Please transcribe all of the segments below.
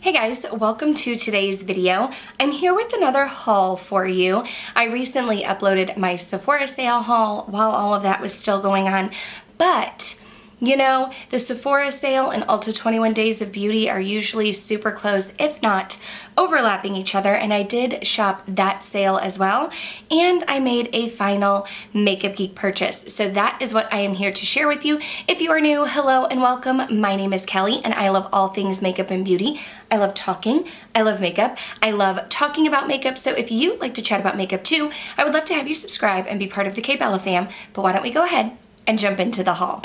Hey guys, welcome to today's video. I'm here with another haul for you. I recently uploaded my Sephora sale haul while all of that was still going on, but you know, the Sephora sale and Ulta 21 Days of Beauty are usually super close, if not overlapping each other, and I did shop that sale as well, and I made a final Makeup Geek purchase. So that is what I am here to share with you. If you are new, hello and welcome. My name is Kelly, and I love all things makeup and beauty. I love talking, I love makeup, I love talking about makeup, so if you like to chat about makeup too, I would love to have you subscribe and be part of the K-Bella fam, but why don't we go ahead and jump into the haul.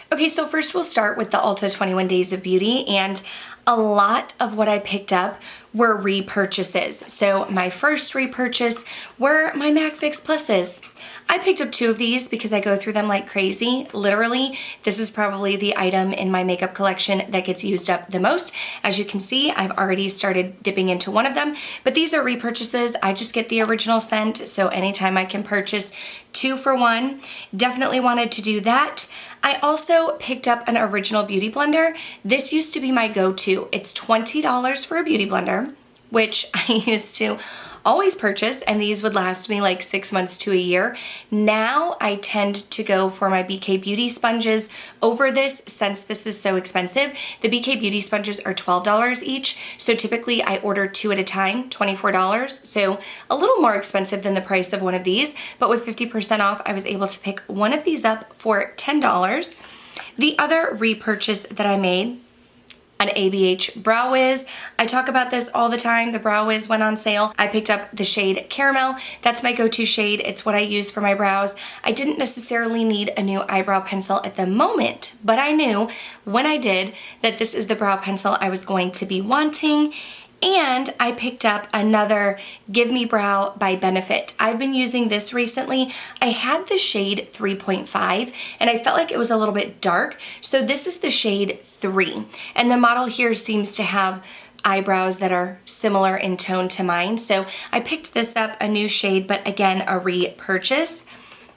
Okay, so first we'll start with the Ulta 21 Days of Beauty, and a lot of what I picked up were repurchases. So my first repurchase were my MAC Fix Pluses. I picked up 2 of these because I go through them like crazy. Literally, this is probably the item in my makeup collection that gets used up the most. As you can see, I've already started dipping into one of them, but these are repurchases. I just get the original scent, so anytime I can purchase 2 for 1, definitely wanted to do that. I also picked up an original beauty blender. This used to be my go-to. It's $20 for a beauty blender, which I used to always purchase, and these would last me like 6 months to a year. Now I tend to go for my BK Beauty sponges over this since this is so expensive. The BK Beauty sponges are $12 each, so typically I order 2 at a time, $24, so a little more expensive than the price of one of these, but with 50% off, I was able to pick one of these up for $10. The other repurchase that I made, an ABH Brow Wiz. I talk about this all the time. The Brow Wiz went on sale. I picked up the shade Caramel. That's my go-to shade. It's what I use for my brows. I didn't necessarily need a new eyebrow pencil at the moment, but I knew when I did that this is the brow pencil I was going to be wanting. And I picked up another Give Me Brow by Benefit. I've been using this recently. I had the shade 3.5 and I felt like it was a little bit dark. So this is the shade 3. And the model here seems to have eyebrows that are similar in tone to mine. So I picked this up, a new shade, but again, a repurchase.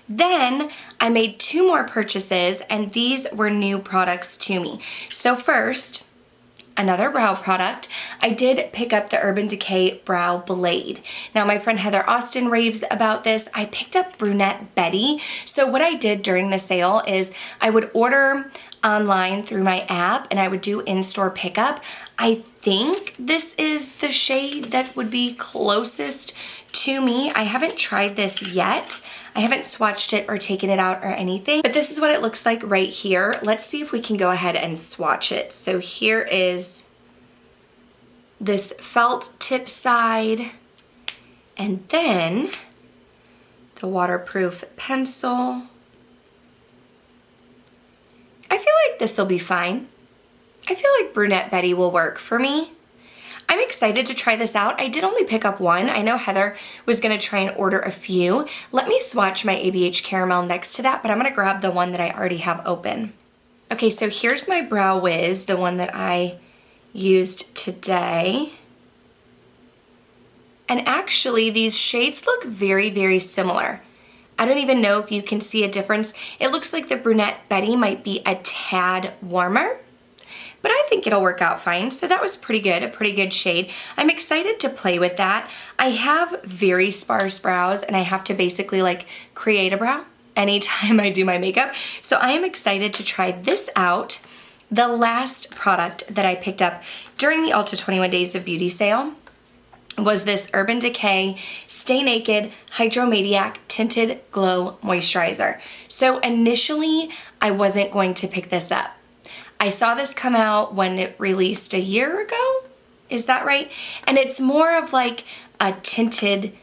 Then I made 2 more purchases and these were new products to me. So first, another brow product. I did pick up the Urban Decay Brow Blade. Now my friend Heather Austin raves about this. I picked up Brunette Betty. So what I did during the sale is I would order online through my app and I would do in-store pickup. I think this is the shade that would be closest to me. I haven't tried this yet. I haven't swatched it or taken it out or anything, but this is what it looks like right here. Let's see if we can go ahead and swatch it. So here is this felt tip side, and then the waterproof pencil. I feel like this will be fine. I feel like Brunette Betty will work for me. I'm excited to try this out. I did only pick up 1. I know Heather was gonna try and order a few. Let me swatch my ABH Caramel next to that, but I'm gonna grab the one that I already have open. Okay, so here's my Brow Wiz, the one that I used today. And actually, these shades look very, very similar. I don't even know if you can see a difference. It looks like the Brunette Betty might be a tad warmer, but I think it'll work out fine. So that was pretty good, a pretty good shade. I'm excited to play with that. I have very sparse brows and I have to basically like create a brow anytime I do my makeup. So I am excited to try this out. The last product that I picked up during the Ulta 21 Days of Beauty sale was this Urban Decay Stay Naked Hydromaniac Tinted Glow Moisturizer. So initially, I wasn't going to pick this up. I saw this come out when it released a year ago, is that right? And it's more of like a tinted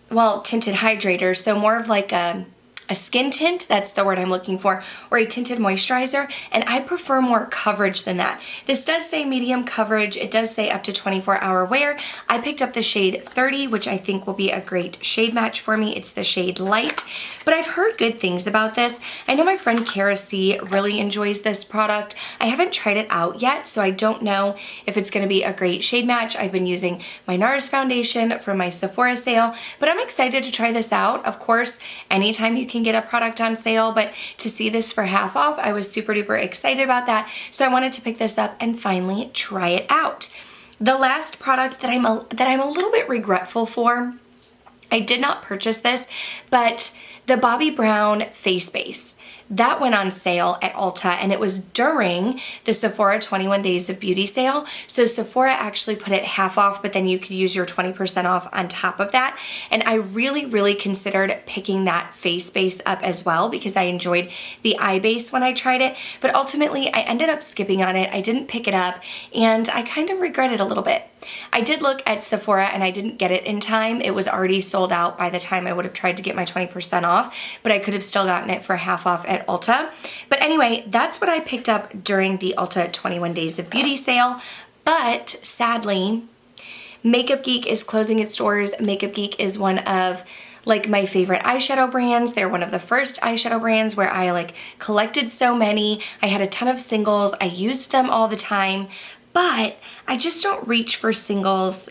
hydrator, so more of like a a skin tint, that's the word I'm looking for, or a tinted moisturizer, and I prefer more coverage than that. This does say medium coverage. It does say up to 24-hour wear. I picked up the shade 30, which I think will be a great shade match for me. It's the shade Light, but I've heard good things about this. I know my friend Kara C really enjoys this product. I haven't tried it out yet, so I don't know if it's going to be a great shade match. I've been using my NARS foundation from my Sephora sale, but I'm excited to try this out. Of course, anytime you can get a product on sale, but to see this for half off, I was super duper excited about that. So I wanted to pick this up and finally try it out. The last product that I'm a little bit regretful for, I did not purchase this, but the Bobbi Brown face base. That went on sale at Ulta, and it was during the Sephora 21 Days of Beauty sale. So Sephora actually put it half off, but then you could use your 20% off on top of that. And I really, really considered picking that face base up as well because I enjoyed the eye base when I tried it. But ultimately, I ended up skipping on it. I didn't pick it up, and I kind of regret it a little bit. I did look at Sephora and I didn't get it in time. It was already sold out by the time I would have tried to get my 20% off, but I could have still gotten it for half off at Ulta. But anyway, that's what I picked up during the Ulta 21 Days of Beauty sale. But sadly, Makeup Geek is closing its doors. Makeup Geek is one of my favorite eyeshadow brands. They're one of the first eyeshadow brands where I collected so many. I had a ton of singles. I used them all the time. But I just don't reach for singles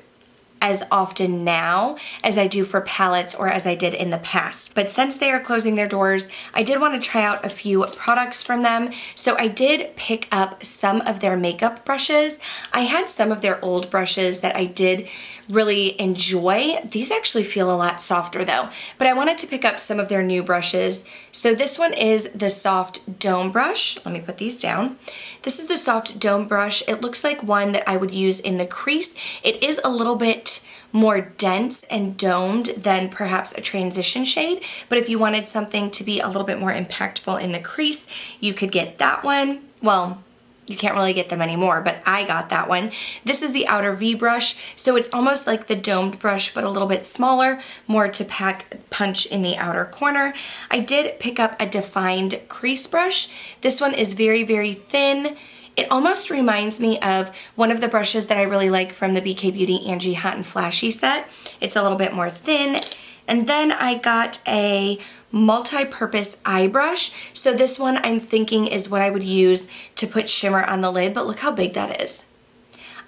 as often now as I do for palettes or as I did in the past. But since they are closing their doors, I did want to try out a few products from them. So I did pick up some of their makeup brushes. I had some of their old brushes that I did really enjoy. These actually feel a lot softer though, but I wanted to pick up some of their new brushes. So this one is the soft dome brush. Let me put these down. This is the soft dome brush. It looks like one that I would use in the crease. It is a little bit more dense and domed than perhaps a transition shade, but if you wanted something to be a little bit more impactful in the crease, you could get that one. Well, you can't really get them anymore, but I got that one. This is the outer V brush, so it's almost like the domed brush, but a little bit smaller, more to pack punch in the outer corner. I did pick up a defined crease brush. This one is very, very thin. It almost reminds me of one of the brushes that I really like from the BK Beauty Angie Hot and Flashy set. It's a little bit more thin. And then I got a multi-purpose eye brush. So this one I'm thinking is what I would use to put shimmer on the lid, but look how big that is.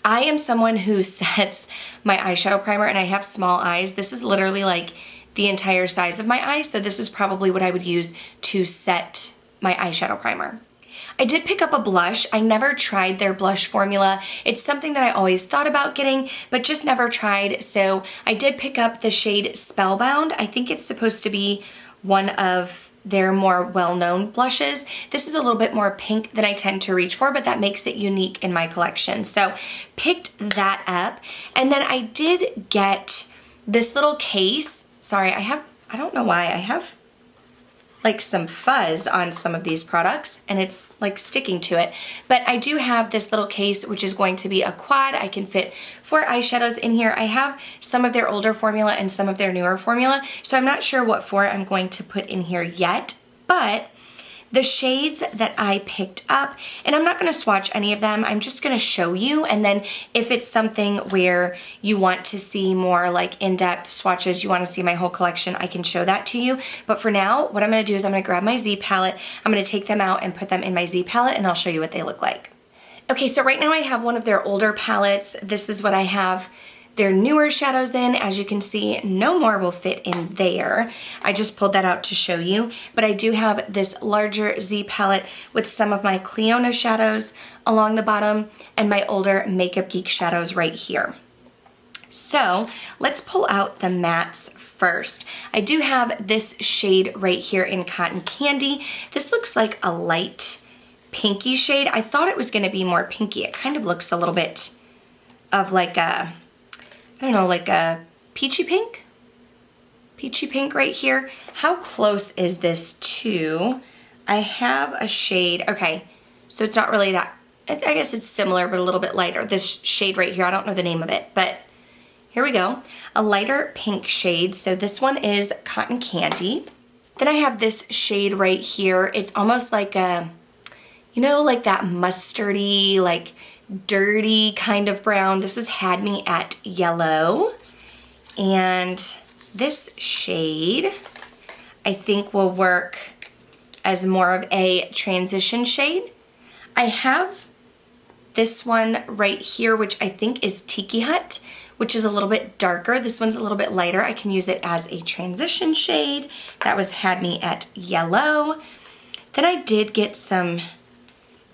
I am someone who sets my eyeshadow primer and I have small eyes. This is literally like the entire size of my eye, so this is probably what I would use to set my eyeshadow primer. I did pick up a blush. I never tried their blush formula. It's something that I always thought about getting, but just never tried. So I did pick up the shade Spellbound. I think it's supposed to be one of their more well-known blushes. This is a little bit more pink than I tend to reach for, but that makes it unique in my collection. So picked that up. And then I did get this little case. Sorry, I don't know why, I have some fuzz on some of these products and it's sticking to it. But I do have this little case which is going to be a quad. I can fit 4 eyeshadows in here. I have some of their older formula and some of their newer formula, so I'm not sure what 4 I'm going to put in here yet, but the shades that I picked up, and I'm not gonna swatch any of them, I'm just gonna show you, and then if it's something where you want to see more in-depth swatches, you wanna see my whole collection, I can show that to you. But for now, what I'm gonna do is I'm gonna grab my Z palette, I'm gonna take them out and put them in my Z palette, and I'll show you what they look like. Okay, so right now I have one of their older palettes. This is what I have their newer shadows in. As you can see, no more will fit in there. I just pulled that out to show you, but I do have this larger Z palette with some of my Cleona shadows along the bottom and my older Makeup Geek shadows right here. So let's pull out the mattes first. I do have this shade right here in Cotton Candy. This looks like a light pinky shade. I thought it was gonna be more pinky. It kind of looks a little bit of a I don't know, like a peachy pink? Peachy pink right here. How close is this to? I have a shade, okay, so it's not really that, I guess it's similar, but a little bit lighter. This shade right here, I don't know the name of it, but here we go. A lighter pink shade. So this one is Cotton Candy. Then I have this shade right here. It's almost like a, you know, like that mustardy, like dirty kind of brown. This has had me at yellow. And this shade I think will work as more of a transition shade. I have this one right here, which I think is Tiki Hut, which is a little bit darker. This one's a little bit lighter. I can use it as a transition shade. That had me at yellow. Then I did get some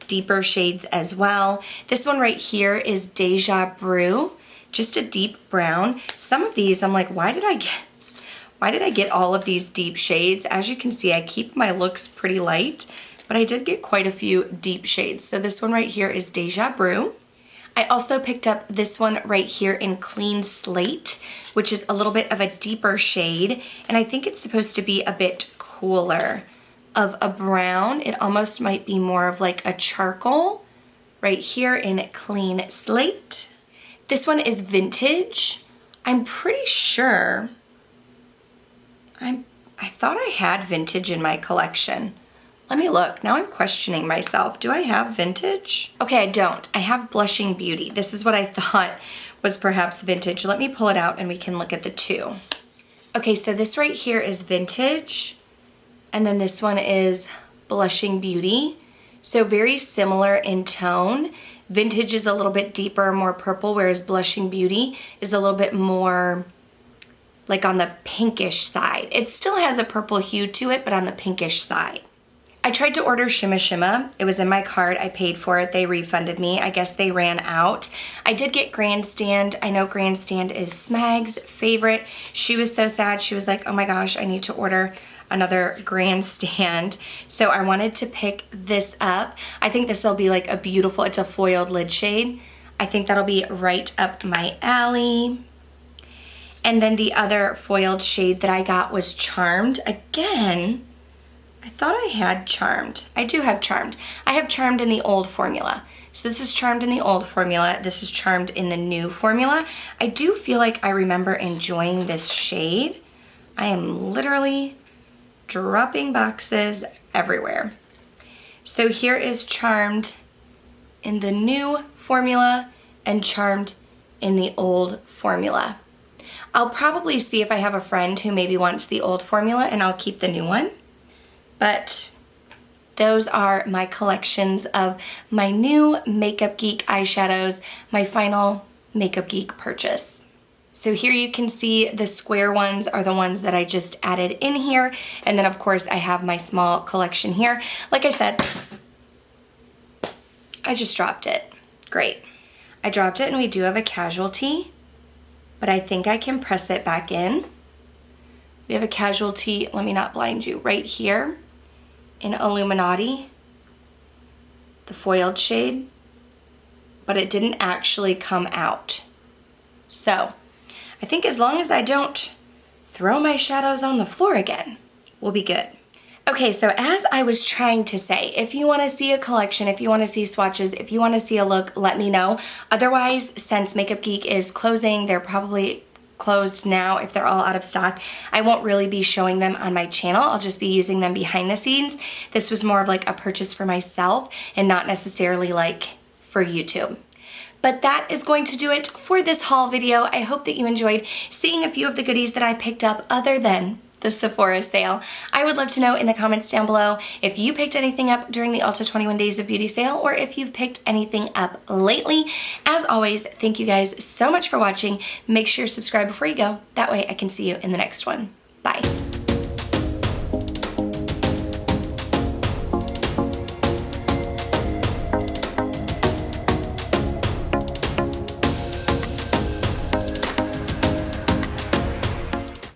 deeper shades as well. This one right here is Deja Brew, just a deep brown. Some of these I'm like, why did I get all of these deep shades? As you can see, I keep my looks pretty light, but I did get quite a few deep shades. So this one right here is Deja Brew. I also picked up this one right here in Clean Slate, which is a little bit of a deeper shade, and I think it's supposed to be a bit cooler of a brown. It almost might be more of like a charcoal right here in Clean Slate. This one is Vintage. I'm pretty sure, I thought I had Vintage in my collection. Let me look. Now I'm questioning myself. Do I have Vintage? Okay, I don't. I have Blushing Beauty. This is what I thought was perhaps Vintage. Let me pull it out and we can look at the two. Okay, so this right here is Vintage, and then this one is Blushing Beauty. So very similar in tone. Vintage is a little bit deeper, more purple, whereas Blushing Beauty is a little bit more like on the pinkish side. It still has a purple hue to it, but on the pinkish side. I tried to order Shimma Shimma. It was in my cart. I paid for it. They refunded me. I guess they ran out. I did get Grandstand. I know Grandstand is Smag's favorite. She was so sad. She was like, oh my gosh, I need to order another Grandstand. So I wanted to pick this up. I think this will be like a beautiful, it's a foiled lid shade. I think that'll be right up my alley. And then the other foiled shade that I got was Charmed. Again, I thought I had Charmed. I do have Charmed. I have Charmed in the old formula. So this is Charmed in the old formula. This is Charmed in the new formula. I do feel like I remember enjoying this shade. I am literally dropping boxes everywhere. So here is Charmed in the new formula and Charmed in the old formula. I'll probably see if I have a friend who maybe wants the old formula and I'll keep the new one. But those are my collections of my new Makeup Geek eyeshadows, my final Makeup Geek purchase. So here you can see the square ones are the ones that I just added in here. And then of course I have my small collection here. Like I said, I just dropped it. Great. I dropped it and we do have a casualty, but I think I can press it back in. We have a casualty, let me not blind you, right here in Illuminati, the foiled shade, but it didn't actually come out. So I think as long as I don't throw my shadows on the floor again, we'll be good. Okay, so as I was trying to say, if you want to see a collection, if you want to see swatches, if you want to see a look, let me know. Otherwise, since Makeup Geek is closing, they're probably closed now if they're all out of stock. I won't really be showing them on my channel. I'll just be using them behind the scenes. This was more of like a purchase for myself and not necessarily like for YouTube. But that is going to do it for this haul video. I hope that you enjoyed seeing a few of the goodies that I picked up other than the Sephora sale. I would love to know in the comments down below if you picked anything up during the Ulta 21 Days of Beauty sale or if you've picked anything up lately. As always, thank you guys so much for watching. Make sure you subscribe before you go. That way I can see you in the next one. Bye.